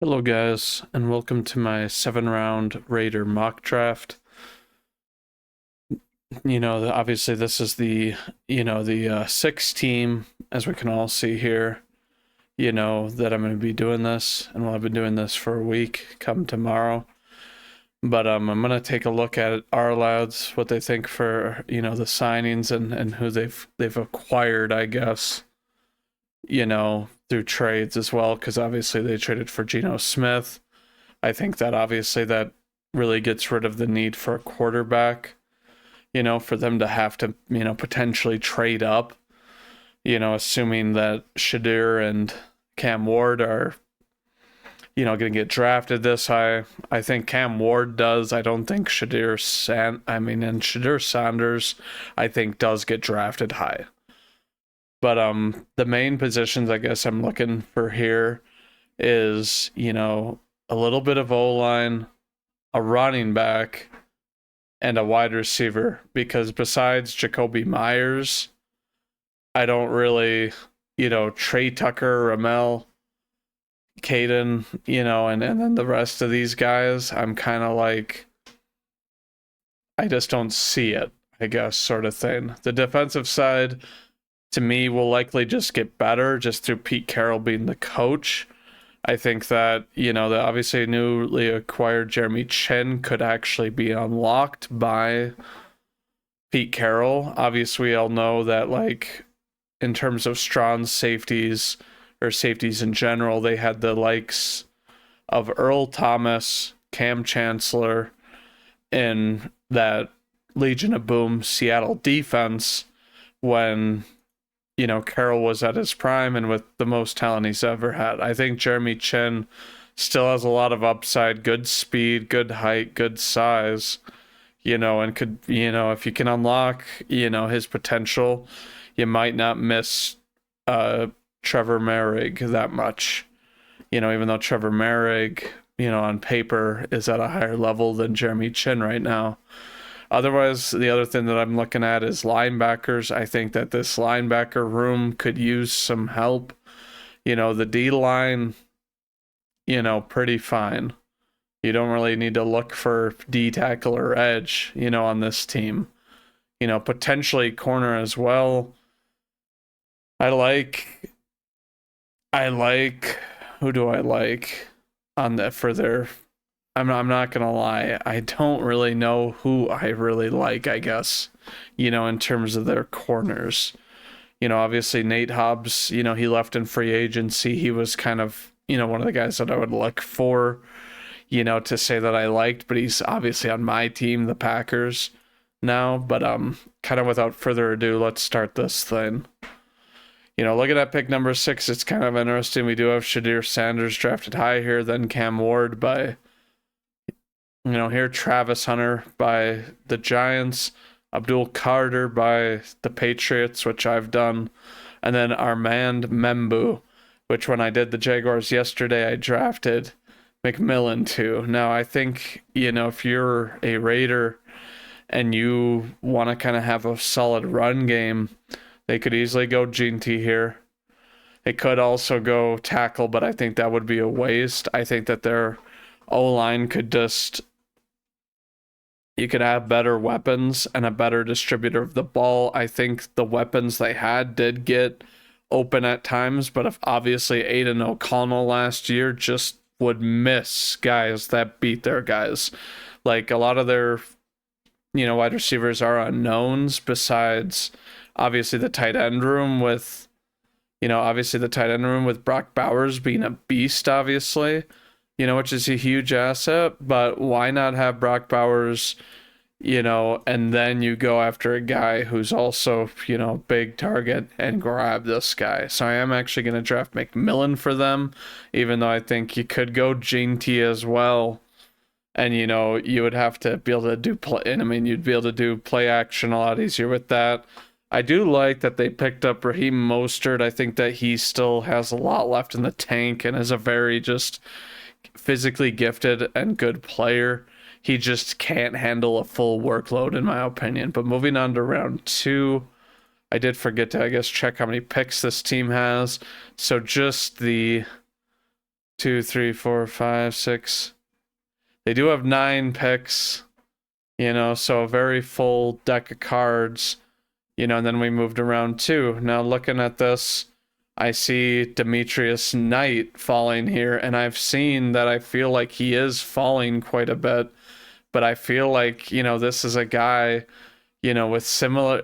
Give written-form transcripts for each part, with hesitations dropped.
Hello, guys, and welcome to my 7 round Raider mock draft. Obviously, this is the sixth team, as we can all see here, that I'm going to be doing this, and I've been doing this for a week come tomorrow. But I'm going to take a look at our lads, what they think for, the signings and who they've acquired, I guess, through trades as well, because obviously they traded for Geno Smith. I think that obviously that really gets rid of the need for a quarterback, for them to have to, potentially trade up, assuming that Shadir and Cam Ward are, going to get drafted this high. I think Cam Ward does. I don't think and Shadir Sanders, I think, does get drafted high. But the main positions I guess I'm looking for here is, a little bit of O-line, a running back, and a wide receiver. Because besides Jacoby Myers, I don't really, Trey Tucker, Ramel, Caden, and then the rest of these guys, I'm kind of like, I just don't see it, I guess, sort of thing. The defensive side, to me, will likely just get better just through Pete Carroll being the coach. I think that, the obviously newly acquired Jeremy Chin could actually be unlocked by Pete Carroll. Obviously, we all know that, like, in terms of strong safeties or safeties in general, they had the likes of Earl Thomas, Cam Chancellor in that Legion of Boom Seattle defense when Carroll was at his prime and with the most talent he's ever had. I think Jeremy Chin still has a lot of upside, good speed, good height, good size, and could, if you can unlock, his potential, you might not miss Trevor Merrig that much. Even though Trevor Merrig, on paper is at a higher level than Jeremy Chin right now. Otherwise, the other thing that I'm looking at is linebackers. I think that this linebacker room could use some help. The D line, pretty fine. You don't really need to look for D tackle or edge, on this team. Potentially corner as well. I like, who do I like on that for their I'm not gonna lie. I don't really know who I really like, I guess, in terms of their corners. Obviously Nate Hobbs, he left in free agency. He was kind of, one of the guys that I would look for, to say that I liked, but he's obviously on my team, the Packers, now. But kind of without further ado, let's start this thing. Looking at pick number 6, it's kind of interesting. We do have Shadir Sanders drafted high here, then Cam Ward by here Travis Hunter by the Giants, Abdul Carter by the Patriots, which I've done, and then Armand Membu, which when I did the Jaguars yesterday, I drafted McMillan to. Now, I think, if you're a Raider and you want to kind of have a solid run game, they could easily go Ginty here. They could also go tackle, but I think that would be a waste. I think that their O-line could just, you could have better weapons and a better distributor of the ball. I think the weapons they had did get open at times, but if obviously Aiden O'Connell last year just would miss guys that beat their guys. Like a lot of their, wide receivers are unknowns besides obviously the tight end room with, Brock Bowers being a beast, obviously, which is a huge asset, but why not have Brock Bowers, and then you go after a guy who's also, big target and grab this guy. So I am actually going to draft McMillan for them, even though I think you could go Gene T as well. And, you would have to be able to do play, and I mean, you'd be able to do play action a lot easier with that. I do like that they picked up Raheem Mostert. I think that he still has a lot left in the tank and is a very just physically gifted and good player. He just can't handle a full workload, in my opinion. But moving on to round 2, I did forget to, I guess, check how many picks this team has. So just the 2, 3, 4, 5, 6. They do have 9 picks, so a very full deck of cards, and then we moved around too. Now looking at this, I see Demetrius Knight falling here, and I've seen that I feel like he is falling quite a bit, but I feel like, this is a guy, with similar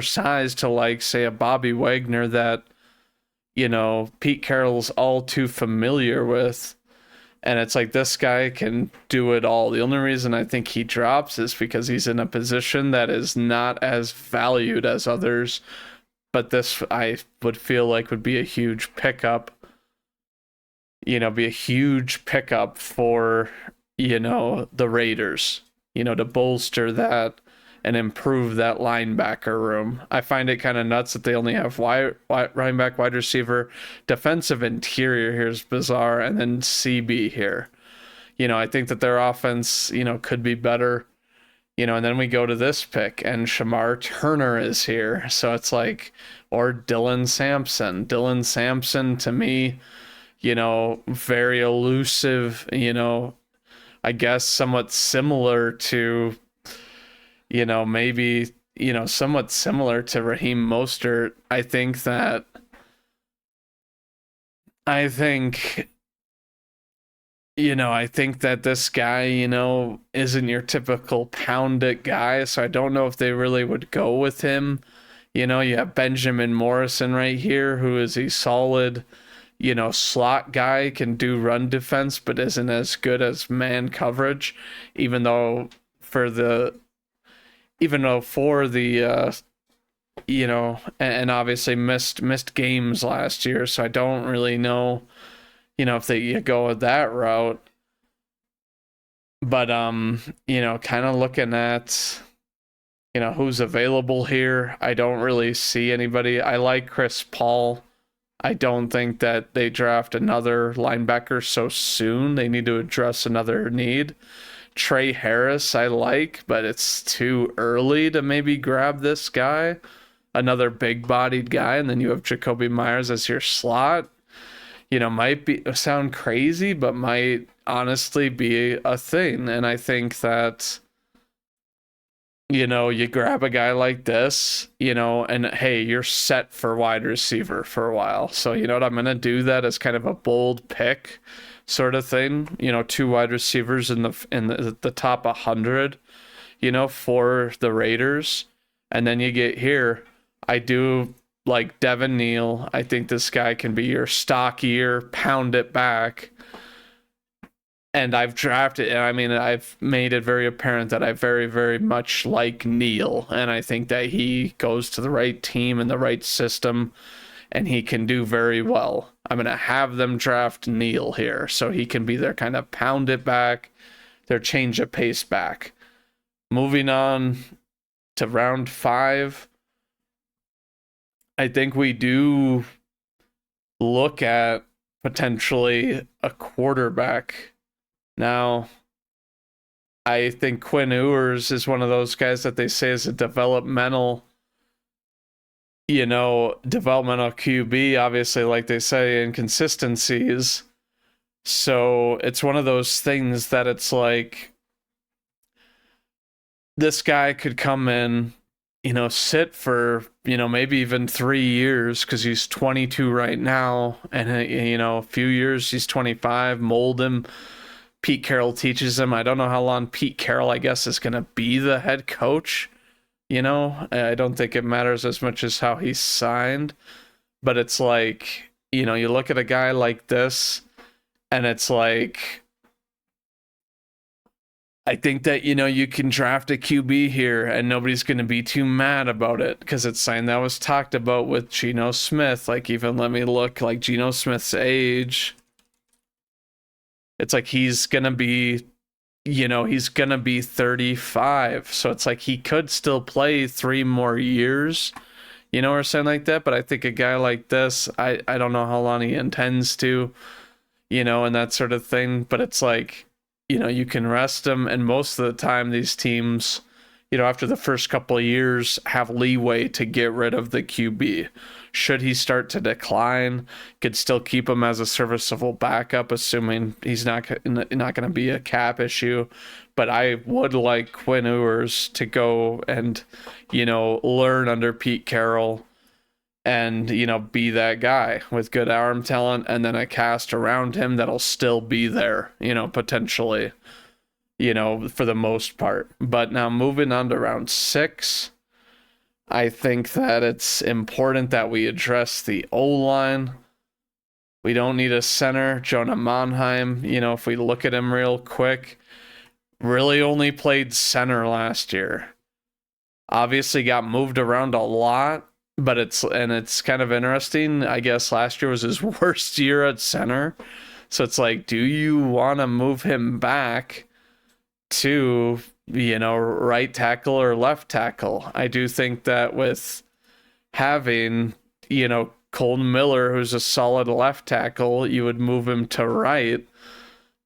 size to, like, say, a Bobby Wagner that, Pete Carroll's all too familiar with. And it's like, this guy can do it all. The only reason I think he drops is because he's in a position that is not as valued as others. But this, I would feel like, would be a huge pickup, be a huge pickup for, the Raiders, to bolster that and improve that linebacker room. I find it kind of nuts that they only have running back, wide receiver, defensive interior here is bizarre, and then CB here. I think that their offense, could be better. And then we go to this pick, and Shamar Turner is here. So it's like, or Dylan Sampson. Dylan Sampson, to me, very elusive, I guess somewhat similar to, maybe, somewhat similar to Raheem Mostert. I think that this guy, isn't your typical pound it guy. So I don't know if they really would go with him. You have Benjamin Morrison right here, who is a solid, slot guy, can do run defense, but isn't as good as man coverage, even though for the, and obviously missed games last year. So I don't really know, if they go with that route. But, kind of looking at, who's available here. I don't really see anybody. I like Chris Paul. I don't think that they draft another linebacker so soon. They need to address another need. Trey Harris I like, but it's too early to maybe grab this guy, another big-bodied guy, and then you have Jacoby Myers as your slot. Might sound crazy, but might honestly be a thing. And I think that, you grab a guy like this, and hey, you're set for wide receiver for a while. So I'm going to do that as kind of a bold pick sort of thing. 2 wide receivers in the top 100, for the Raiders. And then you get here, I do like Devin Neal. I think this guy can be your stockier, pound it back. And I've drafted, I've made it very apparent that I very, very much like Neal. And I think that he goes to the right team and the right system, and he can do very well. I'm going to have them draft Neal here, so he can be their kind of pound it back, their change of pace back. Moving on to round 5, I think we do look at potentially a quarterback. Now, I think Quinn Ewers is one of those guys that they say is a developmental QB, obviously, like they say, inconsistencies. So it's one of those things that it's like, this guy could come in, sit for, maybe even 3 years, because he's 22 right now. And, a few years, he's 25, mold him. Pete Carroll teaches him. I don't know how long Pete Carroll, I guess, is going to be the head coach. I don't think it matters as much as how he's signed. But it's like, you look at a guy like this, and it's like, I think that, you can draft a QB here and nobody's going to be too mad about it, because it's something that was talked about with Geno Smith. Like, even let me look, like Geno Smith's age. It's like he's going to be, he's going to be 35. So it's like he could still play 3 more years, or something like that. But I think a guy like this, I don't know how long he intends to, and that sort of thing. But it's like, you can rest him. And most of the time, these teams, after the first couple of years, have leeway to get rid of the QB. Should he start to decline, could still keep him as a serviceable backup, assuming he's not going to be a cap issue. But I would like Quinn Ewers to go and, learn under Pete Carroll and, be that guy with good arm talent, and then a cast around him that'll still be there, potentially, for the most part. But now moving on to round 6, I think that it's important that we address the O-line. We don't need a center. Jonah Monheim, if we look at him real quick, really only played center last year. Obviously got moved around a lot, but it's kind of interesting. I guess last year was his worst year at center. So it's like, do you want to move him back to, right tackle or left tackle? I do think that with having, Colton Miller, who's a solid left tackle, you would move him to right.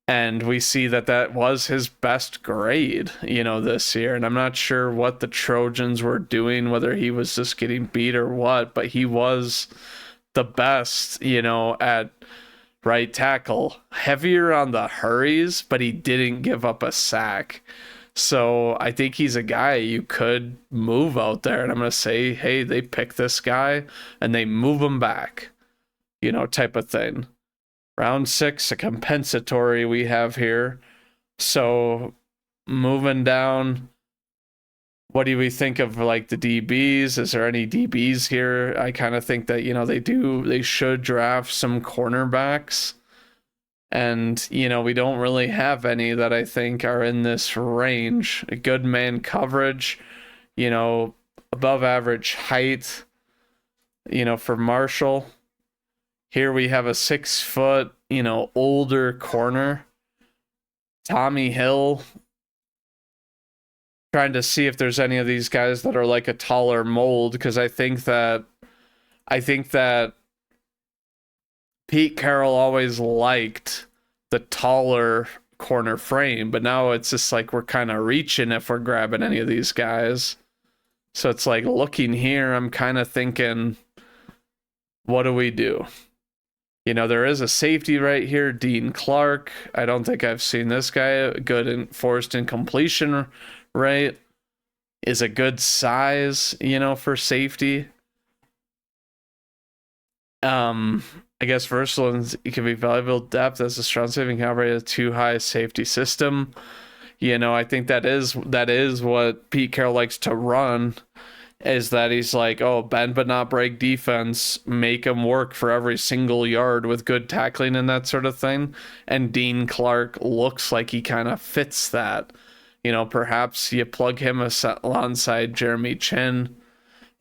And we see that was his best grade, this year. And I'm not sure what the Trojans were doing, whether he was just getting beat or what, but he was the best, at right tackle. Heavier on the hurries, but he didn't give up a sack. So I think he's a guy you could move out there. And I'm going to say, hey, they pick this guy and they move him back, type of thing. Round 6, a compensatory we have here. So moving down, what do we think of like the DBs? Is there any DBs here? I kind of think that, they should draft some cornerbacks. And, we don't really have any that I think are in this range. A good man coverage, above average height, for Marshall. Here we have a 6 foot, older corner. Tommy Hill. Trying to see if there's any of these guys that are like a taller mold, because I think that Pete Carroll always liked the taller corner frame, but now it's just like we're kind of reaching if we're grabbing any of these guys. So it's like looking here, I'm kind of thinking, what do we do? There is a safety right here, Dean Clark. I don't think I've seen this guy. Good in forced incompletion rate. Is a good size, for safety. I guess versatile and it can be valuable depth as a strong saving can operate a too high safety system. I think that is what Pete Carroll likes to run, is that he's like, oh, bend but not break defense, make him work for every single yard with good tackling and that sort of thing. And Dean Clark looks like he kind of fits that. Perhaps you plug him alongside Jeremy Chin,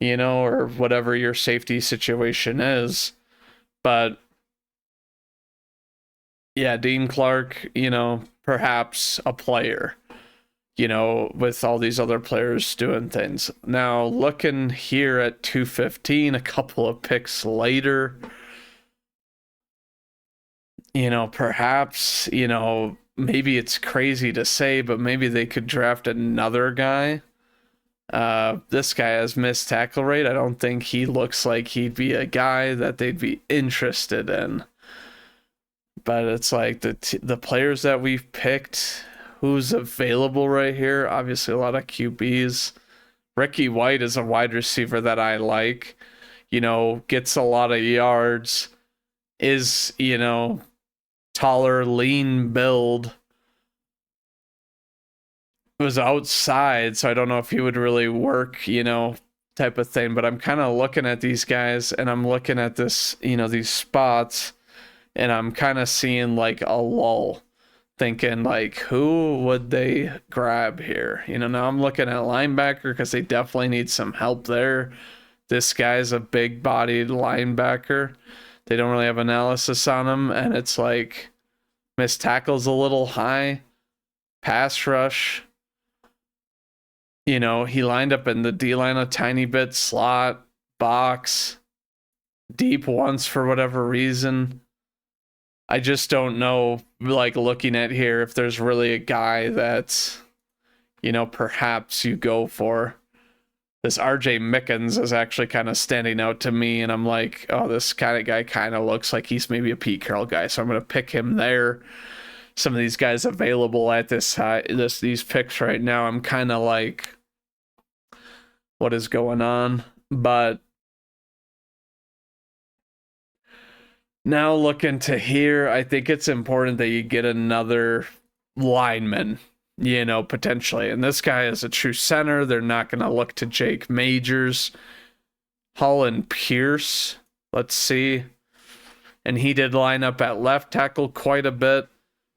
or whatever your safety situation is. But yeah, Dean Clark, perhaps a player, with all these other players doing things. Now, looking here at 215, a couple of picks later, perhaps, maybe it's crazy to say, but maybe they could draft another guy. This guy has missed tackle rate. I don't think he looks like he'd be a guy that they'd be interested in. But it's like the players that we've picked, who's available right here. Obviously, a lot of QBs. Ricky White is a wide receiver that I like. Gets a lot of yards. Is, taller, lean build. Was outside, so I don't know if he would really work, type of thing. But I'm kind of looking at these guys, and I'm looking at this, these spots, and I'm kind of seeing like a lull, thinking like, who would they grab here? Now I'm looking at linebacker because they definitely need some help there. This guy's a big-bodied linebacker. They don't really have analysis on him, and it's like missed tackles a little high. Pass rush. He lined up in the D-line a tiny bit, slot, box, deep once for whatever reason. I just don't know, like looking at here, if there's really a guy that's, perhaps you go for. This RJ Mickens is actually kind of standing out to me, and I'm like, oh, this kind of guy kind of looks like he's maybe a Pete Carroll guy, so I'm going to pick him there. Some of these guys available at these picks right now, I'm kind of like, what is going on? But now looking to here, I think it's important that you get another lineman, potentially. And this guy is a true center. They're not going to look to Jake Majors. Holland Pierce, let's see. And he did line up at left tackle quite a bit,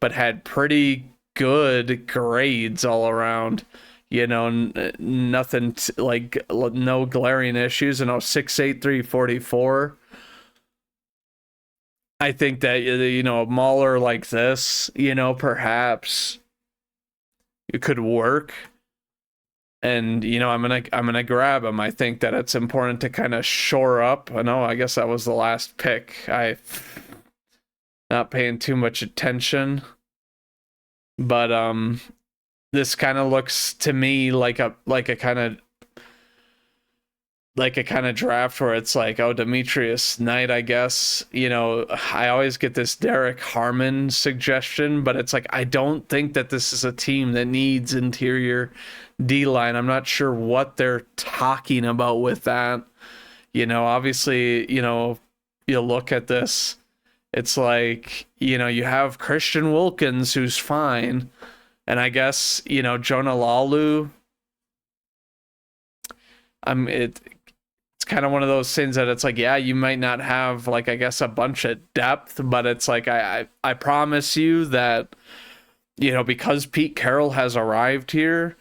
but had pretty good grades all around. Nothing like no glaring issues. 6'8", 344. I think that a mauler like this, perhaps it could work. And I'm gonna grab him. I think that it's important to kind of shore up. I guess that was the last pick. I not paying too much attention, but this kind of looks to me like a kind of draft where it's like, oh, Demetrius Knight, I guess. I always get this Derek Harmon suggestion, but it's like, I don't think that this is a team that needs interior D-line. I'm not sure what they're talking about with that. Obviously, you look at this, it's like, you have Christian Wilkins, who's fine. And I guess, Jonah Lalu, it's kind of one of those things that it's like, yeah, you might not have like, I guess, a bunch of depth, but it's like, I promise you that, because Pete Carroll has arrived here,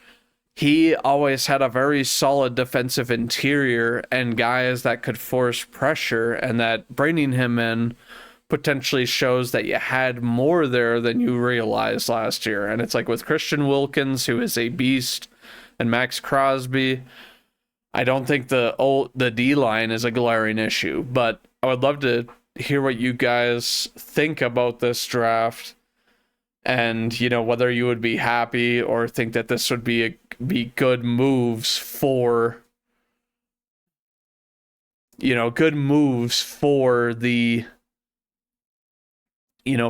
he always had a very solid defensive interior and guys that could force pressure, and that bringing him in potentially shows that you had more there than you realized last year. And it's like with Christian Wilkins, who is a beast, and Max Crosby, I don't think the D-line is a glaring issue, but I would love to hear what you guys think about this draft, and whether you would be happy or think that this would be good moves for the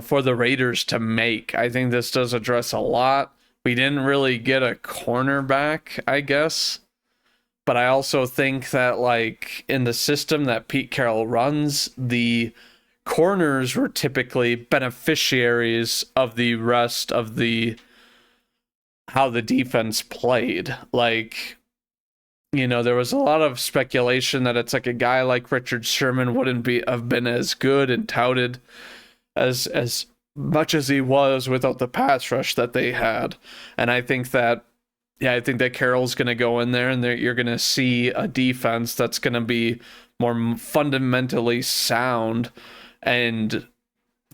for the Raiders to make. I think this does address a lot. We didn't really get a cornerback, I guess. But I also think that, like, in the system that Pete Carroll runs, the corners were typically beneficiaries of the rest of how the defense played. Like, there was a lot of speculation that it's like a guy like Richard Sherman wouldn't have been as good and touted as much as he was without the pass rush that they had. And I think that Carroll's going to go in there, and you're going to see a defense that's going to be more fundamentally sound and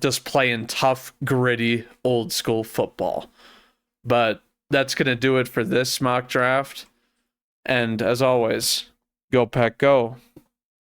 just playing tough, gritty, old school football. But that's going to do it for this mock draft. And as always, go Pack Go.